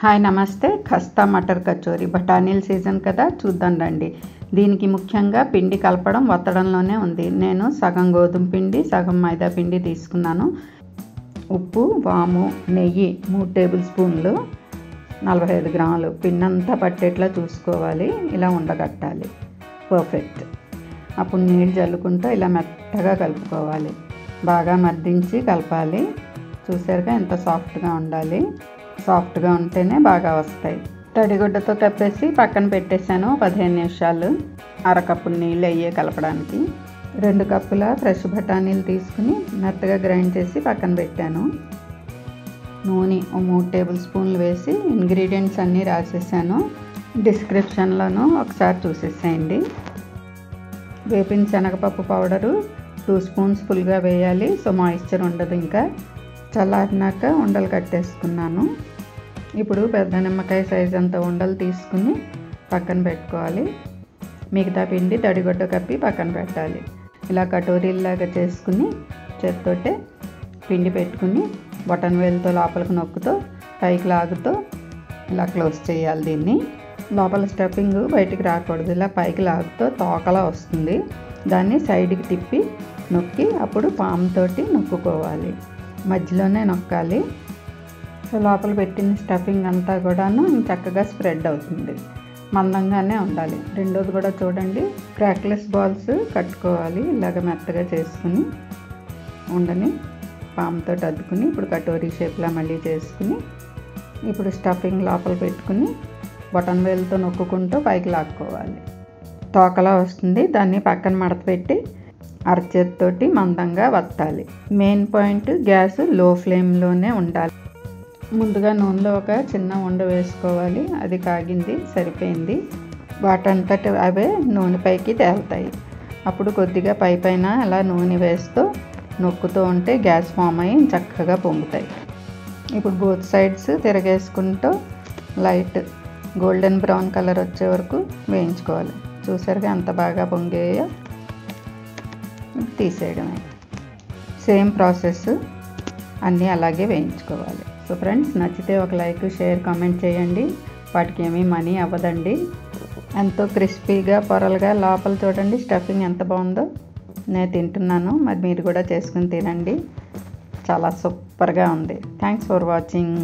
Hi నమస్తే. ఖస్తా మటర్ కచోరీ బఠానీల season కదా, చూద్దాం రండి. దీనికి ముఖ్యంగా పిండి కలపడం వత్తడంలోనే ఉంది. నేను సగం గోధుమ పిండి సగం మైదా పిండి తీసుకున్నాను. ఉప్పు, వాము, నెయ్యి 3 టేబుల్ స్పూన్లు, 45 గ్రాములు పిండి అంతా పట్టేట్లా చూసుకోవాలి. ఇలా ఉండగట్టాలి. పర్ఫెక్ట్. అప్పుడు నీళ్ళు జల్లుకుంటూ ఇలా మెత్తగా కలుపుకోవాలి. బాగా మర్దించి కలపాలి. చూసారుగా ఎంత సాఫ్ట్గా ఉండాలి. సాఫ్ట్గా ఉంటేనే బాగా వస్తాయి. తడిగుడ్డతో కప్పేసి పక్కన పెట్టేశాను 15 నిమిషాలు. అరకప్పు నీళ్ళు అయ్యే కలపడానికి. 2 కప్పుల ఫ్రెష్ బఠానీలు తీసుకుని మెత్తగా గ్రైండ్ చేసి పక్కన పెట్టాను. నూనె 3 టేబుల్ స్పూన్లు వేసి ఇంగ్రీడియంట్స్ అన్నీ రాసేసాను. డిస్క్రిప్షన్లోనూ ఒకసారి చూసేసేయండి. వేపిన శనగపప్పు పౌడరు 2 స్పూన్స్ ఫుల్గా వేయాలి. సో మాయిశ్చర్ ఉండదు. ఇంకా చల్లారినాక ఉండలు కట్టేసుకున్నాను. ఇప్పుడు పెద్ద నిమ్మకాయ సైజ్ అంత ఉండలు తీసుకుని పక్కన పెట్టుకోవాలి. మిగతా పిండి తడిగుడ్డ కప్పి పక్కన పెట్టాలి. ఇలా కటోరీలాగా చేసుకుని చేత్తోటే పిండి పెట్టుకుని బటన్ వేలుతో లోపలికి నొక్కుతూ పైకి లాగుతూ ఇలా క్లోజ్ చేయాలి. దీన్ని లోపల స్టఫింగ్ బయటికి రాకూడదు. ఇలా పైకి లాగుతూ తోకలా వస్తుంది. దాన్ని సైడ్కి తిప్పి నొక్కి అప్పుడు పామ్తోటి నొక్కుకోవాలి. మధ్యలోనే నొక్కాలి. సో లోపల పెట్టిన స్టఫింగ్ అంతా కూడాను చక్కగా స్ప్రెడ్ అవుతుంది. మందంగానే ఉండాలి. రెండోది కూడా చూడండి. క్రాక్లెస్ బాల్స్ కట్టుకోవాలి. ఇలాగ మెత్తగా చేసుకుని ఉండని పామ్తో అద్దుకుని ఇప్పుడు కటోరీ షేప్లా మళ్ళీ చేసుకుని ఇప్పుడు స్టఫింగ్ లోపల పెట్టుకుని బటన్ వేలుతో నొక్కుకుంటూ పైకి లాక్కోవాలి. తోకలా వస్తుంది. దాన్ని పక్కన మడత పెట్టి అరచేతితోటి మందంగా వత్తాలి. మెయిన్ పాయింట్ గ్యాస్ లో ఫ్లేమ్లోనే ఉండాలి. ముందుగా నూనెలో ఒక చిన్న ఉండ వేసుకోవాలి. అది కాగింది, సరిపోయింది. వాటంతటి అవే నూనె పైకి తేలుతాయి. అప్పుడు కొద్దిగా పైన అలా నూనె వేస్తూ నొక్కుతూ ఉంటే గ్యాస్ ఫామ్ అయ్యి చక్కగా పొంగుతాయి. ఇప్పుడు బోత్ సైడ్స్ తిరగేసుకుంటూ లైట్ గోల్డెన్ బ్రౌన్ కలర్ వచ్చే వరకు వేయించుకోవాలి. చూసారుగా ఎంత బాగా పొంగాయో. తీసేయడమే. సేమ్ ప్రాసెస్ అన్నీ అలాగే వేయించుకోవాలి. సో ఫ్రెండ్స్, నచ్చితే ఒక లైక్, షేర్, కామెంట్ చేయండి. వాటికి ఏమీ మనీ అవ్వదండి. ఎంతో క్రిస్పీగా పొరలుగా లోపల చూడండి స్టఫింగ్ ఎంత బాగుందో. నేను తింటున్నాను. మరి మీరు కూడా చేసుకుని తినండి. చాలా సూపర్గా ఉంది. Thanks for watching.